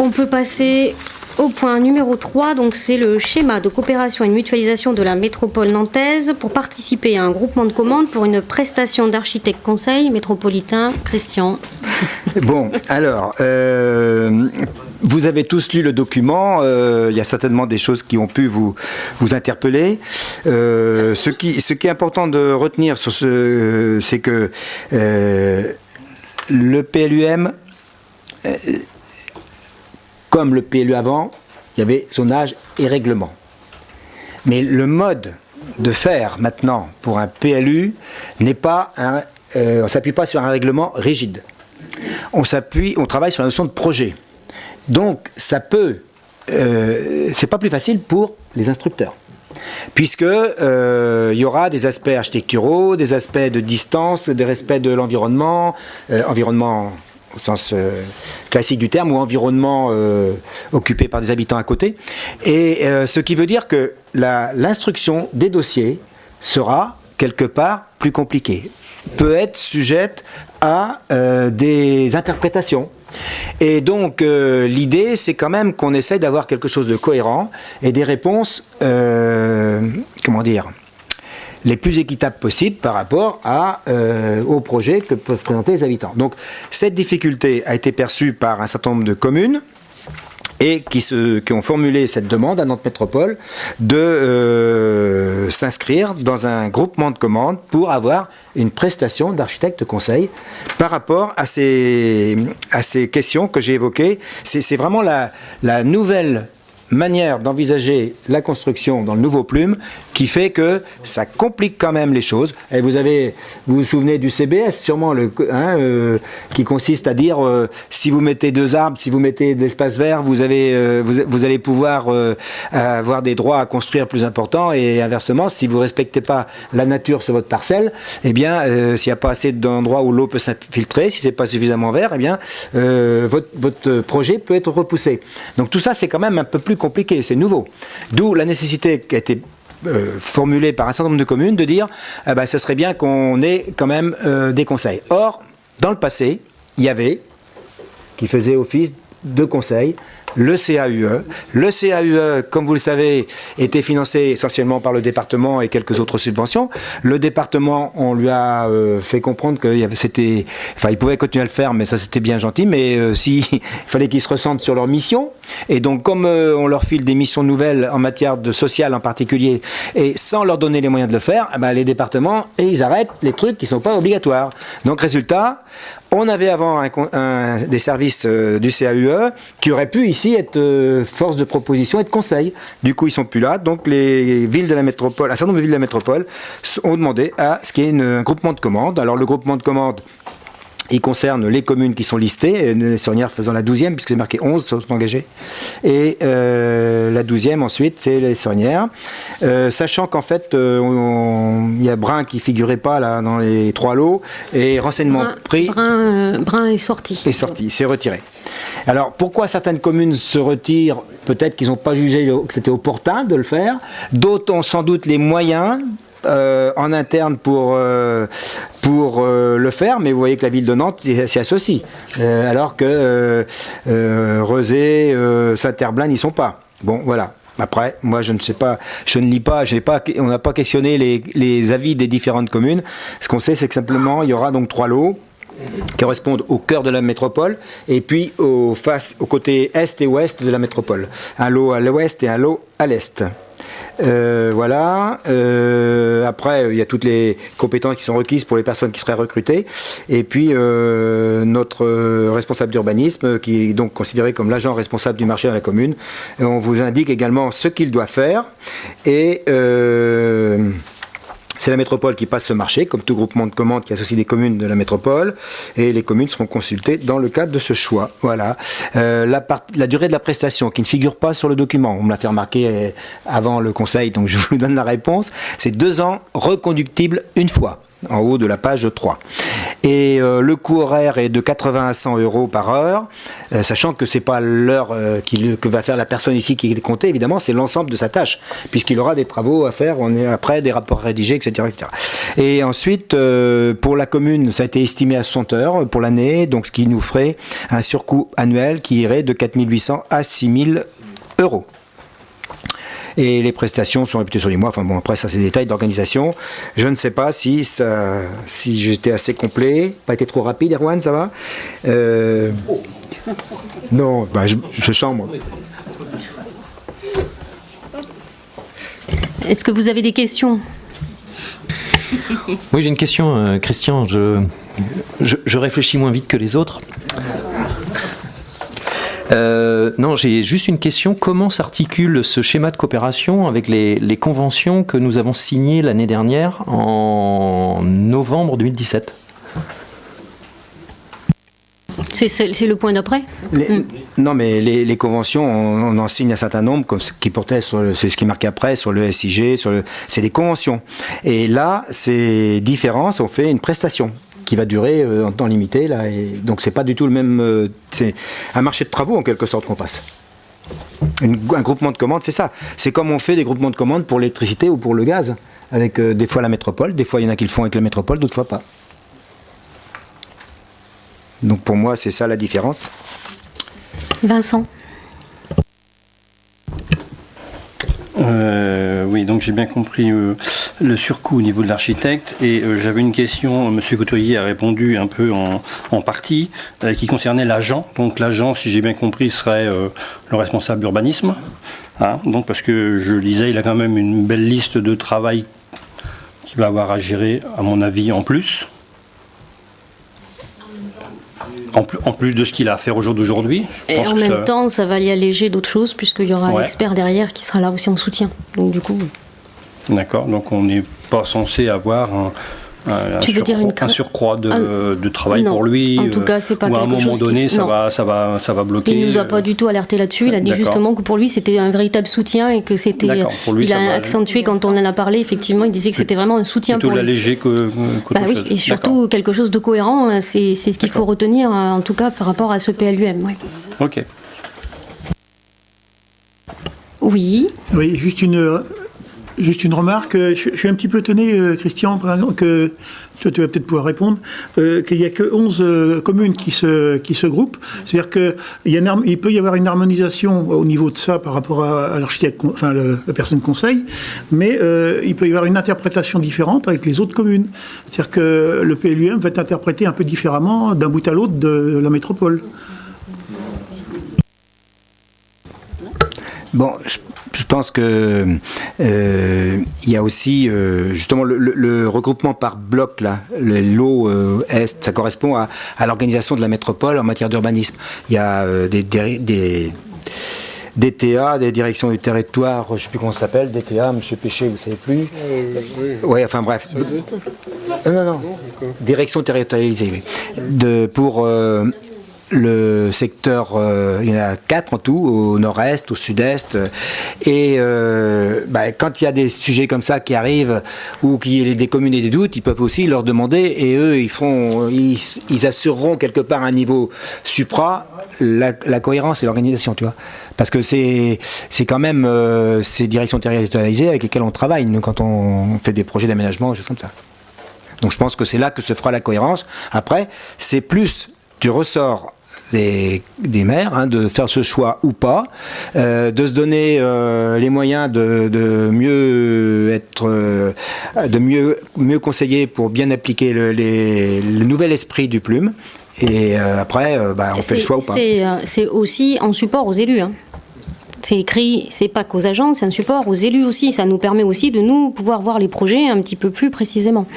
On peut passer au point numéro 3, donc c'est le schéma de coopération et de mutualisation de la métropole nantaise pour participer à un groupement de commandes pour une prestation d'architecte conseil métropolitain. Christian. Bon, alors, vous avez tous lu le document, il y a certainement des choses qui ont pu vous interpeller. Ce qui est important de retenir sur c'est que le PLUM, comme le PLU avant, il y avait zonage et règlement. Mais le mode de faire maintenant pour un PLU n'est pas on ne s'appuie pas sur un règlement rigide. On travaille sur la notion de projet. Donc ça peut, c'est pas plus facile pour les instructeurs. Puisque il y aura des aspects architecturaux, des aspects de distance, des respects de l'environnement, environnement au sens classique du terme, ou environnement occupé par des habitants à côté. Et ce qui veut dire que l'instruction des dossiers sera quelque part plus compliquée, peut être sujette à des interprétations. Et donc l'idée c'est quand même qu'on essaye d'avoir quelque chose de cohérent et des réponses, comment dire, les plus équitables possibles par rapport aux projets que peuvent présenter les habitants. Donc cette difficulté a été perçue par un certain nombre de communes et qui ont formulé cette demande à Nantes Métropole de s'inscrire dans un groupement de commandes pour avoir une prestation d'architecte conseil par rapport à ces questions que j'ai évoquées. C'est vraiment la nouvelle manière d'envisager la construction dans le nouveau plume qui fait que ça complique quand même les choses. Et vous vous souvenez du CBS sûrement, qui consiste à dire si vous mettez 2 arbres, si vous mettez de l'espace vert, vous allez pouvoir avoir des droits à construire plus importants, et inversement, si vous respectez pas la nature sur votre parcelle, eh bien s'il n'y a pas assez d'endroits où l'eau peut s'infiltrer, si c'est pas suffisamment vert, eh bien votre projet peut être repoussé. Donc tout ça c'est quand même un peu plus compliqué, c'est nouveau. D'où la nécessité qui a été formulée par un certain nombre de communes de dire ça serait bien qu'on ait quand même des conseils. Or, dans le passé, il y avait, qui faisait office de conseil, le CAUE. Le CAUE, comme vous le savez, était financé essentiellement par le département et quelques autres subventions. Le département, on lui a fait comprendre il pouvait continuer à le faire, mais ça c'était bien gentil, mais il fallait qu'ils se ressentent sur leur mission. Et donc, comme on leur file des missions nouvelles en matière de social en particulier, et sans leur donner les moyens de le faire, les départements, ils arrêtent les trucs qui ne sont pas obligatoires. Donc, résultat, on avait avant des services du CAUE qui auraient pu ici être force de proposition et de conseil. Du coup, ils ne sont plus là. Donc, les villes de la métropole, un certain nombre de villes de la métropole ont demandé à ce qu'il y ait un groupement de commandes. Alors, le groupement de commandes, il concerne les communes qui sont listées, les Sornières faisant la 12e, puisque c'est marqué 11 sont engagés. Et la 12e, ensuite, c'est les Sornières. Sachant qu'en fait, il y a Brin qui ne figurait pas là, dans les 3 lots, et renseignement pris. Brin est sorti. Est sorti, c'est retiré. Alors, pourquoi certaines communes se retirent? Peut-être qu'ils n'ont pas jugé que c'était opportun de le faire. D'autres ont sans doute les moyens en interne pour le faire, mais vous voyez que la ville de Nantes s'y associe, alors que Rezé, Saint-Herblain n'y sont pas. Bon, voilà. Après, moi je ne sais pas, je ne lis pas, on n'a pas questionné les avis des différentes communes. Ce qu'on sait, c'est que simplement il y aura donc 3 lots qui correspondent au cœur de la métropole et puis au côté est et ouest de la métropole. Un lot à l'ouest et un lot à l'est. Voilà. Après, il y a toutes les compétences qui sont requises pour les personnes qui seraient recrutées. Et puis, notre responsable d'urbanisme, qui est donc considéré comme l'agent responsable du marché dans la commune, on vous indique également ce qu'il doit faire. Et c'est la métropole qui passe ce marché, comme tout groupement de commandes qui associe des communes de la métropole, et les communes seront consultées dans le cadre de ce choix. Voilà. La durée de la prestation, qui ne figure pas sur le document, on me l'a fait remarquer avant le conseil, donc je vous donne la réponse, c'est 2 ans reconductibles une fois. en haut de la page 3. Et le coût horaire est de 80 à 100 euros par heure, sachant que c'est pas l'heure que va faire la personne ici qui est comptée, évidemment, c'est l'ensemble de sa tâche, puisqu'il aura des travaux à faire, après des rapports rédigés, etc., etc. Et ensuite, pour la commune, ça a été estimé à 60 heures pour l'année, donc ce qui nous ferait un surcoût annuel qui irait de 4 800 à 6 000 euros. Et les prestations sont répétées sur les mois. Enfin bon, après ça c'est des détails d'organisation. Je ne sais pas si j'étais assez complet, pas été trop rapide. Erwan, ça va Non, bah, je sens moi. Est-ce que vous avez des questions? Oui, j'ai une question, Christian. Je réfléchis moins vite que les autres. Non, j'ai juste une question. Comment s'articule ce schéma de coopération avec les conventions que nous avons signées l'année dernière, en novembre 2017 ? C'est le point d'après. Non, mais les conventions, on en signe un certain nombre, comme ce qui portait c'est ce qui est marqué après sur le SIG, c'est des conventions. Et là, c'est différent, on fait une prestation qui va durer en temps limité, là, et donc c'est pas du tout le même. C'est un marché de travaux en quelque sorte qu'on passe. Un groupement de commandes, c'est ça. C'est comme on fait des groupements de commandes pour l'électricité ou pour le gaz, avec des fois la métropole, des fois il y en a qui le font avec la métropole, d'autres fois pas. Donc pour moi, c'est ça la différence. Vincent. Oui, donc j'ai bien compris le surcoût au niveau de l'architecte et j'avais une question, M. Couturier a répondu un peu en partie, qui concernait l'agent. Donc l'agent, si j'ai bien compris, serait le responsable d'urbanisme. Hein, donc parce que je lisais, il a quand même une belle liste de travail qu'il va avoir à gérer, à mon avis, en plus. En plus de ce qu'il a à faire au jour d'aujourd'hui. Et en même temps, ça va y alléger d'autres choses, puisqu'il y aura un expert derrière qui sera là aussi en soutien. Donc du coup. D'accord, donc on n'est pas censé avoir un surcroît de travail non, pour lui. En tout cas, c'est pas ou à un quelque moment chose donné, ça va bloquer. Il nous a pas du tout alerté là-dessus. Il a dit justement que pour lui, c'était un véritable soutien et que c'était. Il a accentué quand on en a parlé. Effectivement, il disait que c'était vraiment un soutien pour lui. Plutôt l'alléger que bah oui, et surtout quelque chose de cohérent. C'est ce qu'il faut retenir, en tout cas par rapport à ce PLUM. Ouais. Ok. Oui. Oui, juste une remarque. Je suis un petit peu étonné, Christian, par exemple, que tu vas peut-être pouvoir répondre, qu'il n'y a que 11 communes qui se groupent. C'est-à-dire qu'il peut y avoir une harmonisation au niveau de ça par rapport à l'architecte, enfin la personne conseil, mais il peut y avoir une interprétation différente avec les autres communes. C'est-à-dire que le PLUM va être interprété un peu différemment d'un bout à l'autre de la métropole. Bon, je pense que il y a aussi justement le regroupement par bloc là, le lot est, ça correspond à l'organisation de la métropole en matière d'urbanisme. Il y a des DTA, des directions du territoire, je ne sais plus comment ça s'appelle, DTA, Monsieur Péché, vous ne savez plus. Oui, enfin bref. Non. Direction territorialisée, oui. Pour le secteur, il y en a 4 en tout, au nord-est, au sud-est, et quand il y a des sujets comme ça qui arrivent, ou qu'il y a des communes et des doutes, ils peuvent aussi leur demander, et eux, ils assureront quelque part un niveau supra, la cohérence et l'organisation, tu vois. Parce que c'est quand même ces directions territorialisées avec lesquelles on travaille, nous, quand on fait des projets d'aménagement, choses comme ça. Donc je pense que c'est là que se fera la cohérence. Après, c'est plus du ressort des maires, de faire ce choix ou pas, de se donner les moyens de mieux être, de mieux conseiller pour bien appliquer le nouvel esprit du plume. Et après, on fait le choix ou pas. C'est aussi en support aux élus. C'est écrit, c'est pas qu'aux agents, c'est un support aux élus aussi. Ça nous permet aussi de nous pouvoir voir les projets un petit peu plus précisément.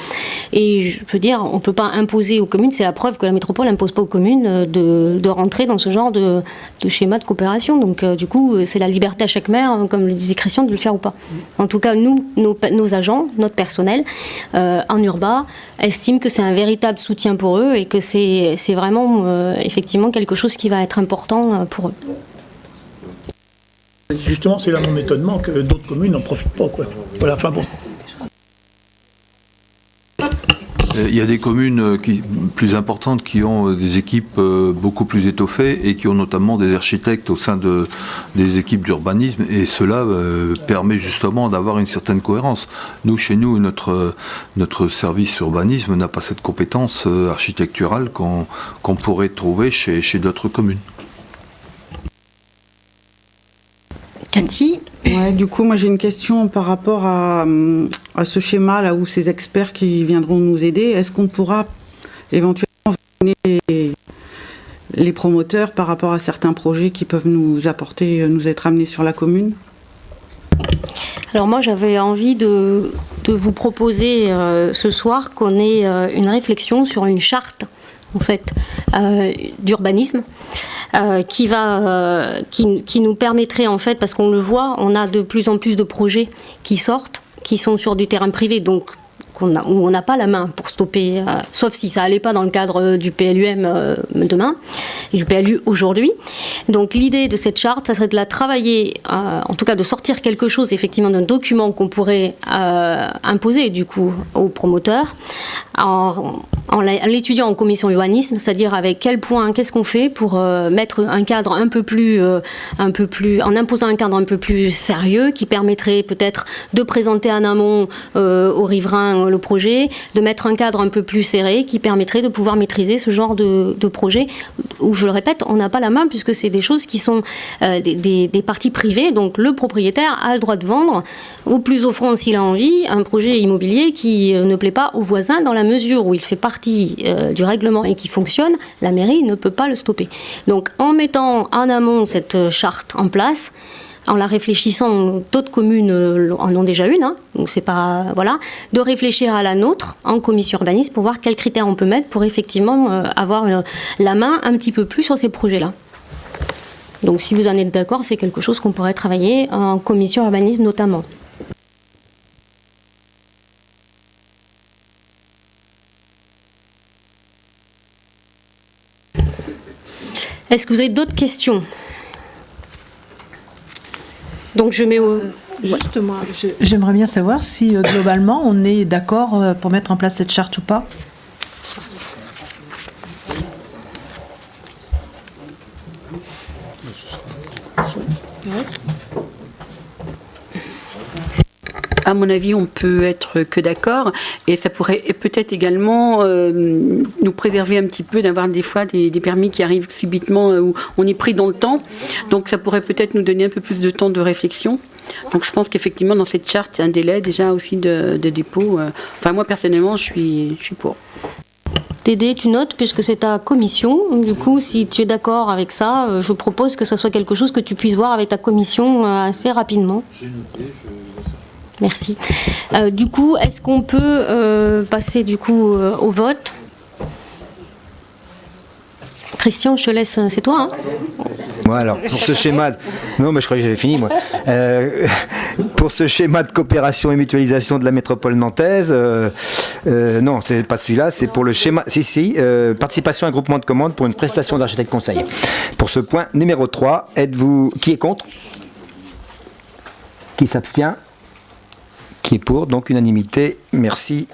Et je veux dire, on peut pas imposer aux communes, c'est la preuve que la métropole n'impose pas aux communes de rentrer dans ce genre de schéma de coopération. Donc du coup, c'est la liberté à chaque maire, comme le disait Christian, de le faire ou pas. En tout cas, nous, nos agents, notre personnel en urbain, estiment que c'est un véritable soutien pour eux et que c'est vraiment effectivement quelque chose qui va être important pour eux. Justement, c'est là mon étonnement que d'autres communes n'en profitent pas, quoi. Voilà, enfin bon. Il y a des communes plus importantes qui ont des équipes beaucoup plus étoffées et qui ont notamment des architectes au sein des équipes d'urbanisme, et cela permet justement d'avoir une certaine cohérence. Nous, chez nous, notre service urbanisme n'a pas cette compétence architecturale qu'on pourrait trouver chez d'autres communes. Cathy? Ouais, du coup, moi j'ai une question par rapport à ce schéma là où ces experts qui viendront nous aider. Est-ce qu'on pourra éventuellement venir les promoteurs par rapport à certains projets qui peuvent nous apporter, nous être amenés sur la commune? Alors moi j'avais envie de vous proposer ce soir qu'on ait une réflexion sur une charte en fait d'urbanisme qui nous permettrait en fait, parce qu'on le voit, on a de plus en plus de projets qui sortent, qui sont sur du terrain privé, donc où on n'a pas la main pour stopper, sauf si ça allait pas dans le cadre du PLUM demain et du PLU aujourd'hui. Donc l'idée de cette charte, ça serait de la travailler, en tout cas de sortir quelque chose effectivement d'un document qu'on pourrait imposer du coup aux promoteurs en l'étudiant en commission urbanisme, c'est-à-dire avec quel point, qu'est-ce qu'on fait pour mettre un cadre un peu plus, en imposant un cadre un peu plus sérieux qui permettrait peut-être de présenter en amont aux riverains le projet, de mettre un cadre un peu plus serré qui permettrait de pouvoir maîtriser ce genre de projet où, je le répète, on n'a pas la main puisque c'est des choses qui sont des parties privées, donc le propriétaire a le droit de vendre au plus offrant s'il a envie un projet immobilier qui ne plaît pas aux voisins, dans la mesure où il fait partie du règlement et qui fonctionne, la mairie ne peut pas le stopper. Donc en mettant en amont cette charte en place, en la réfléchissant, d'autres communes en ont déjà une, hein, donc c'est pas, voilà, de réfléchir à la nôtre en commission urbanisme pour voir quels critères on peut mettre pour effectivement avoir la main un petit peu plus sur ces projets-là. Donc si vous en êtes d'accord, c'est quelque chose qu'on pourrait travailler en commission urbanisme notamment. Est-ce que vous avez d'autres questions? Donc je mets au... Juste moi, j'aimerais bien savoir si globalement on est d'accord pour mettre en place cette charte ou pas. À mon avis, on peut être que d'accord, et ça pourrait peut-être également nous préserver un petit peu d'avoir des fois des permis qui arrivent subitement où on est pris dans le temps. Donc ça pourrait peut-être nous donner un peu plus de temps de réflexion. Donc je pense qu'effectivement dans cette charte, il y a un délai déjà aussi de dépôt. Enfin moi personnellement, je suis pour. Dédé, tu notes, puisque c'est ta commission. Du coup, si tu es d'accord avec ça, je propose que ça soit quelque chose que tu puisses voir avec ta commission assez rapidement. J'ai noté, Merci. Du coup, est-ce qu'on peut passer du coup au vote? Christian, je te laisse, c'est toi. Hein? Moi, alors, pour ce schéma... Non, mais je croyais que j'avais fini, moi. Pour ce schéma de coopération et mutualisation de la métropole nantaise, non, c'est pas celui-là, c'est pour le schéma... participation à un groupement de commandes pour une prestation d'architecte conseil. Pour ce point numéro 3, êtes-vous... Qui est contre? Qui s'abstient? Qui est pour? Donc unanimité. Merci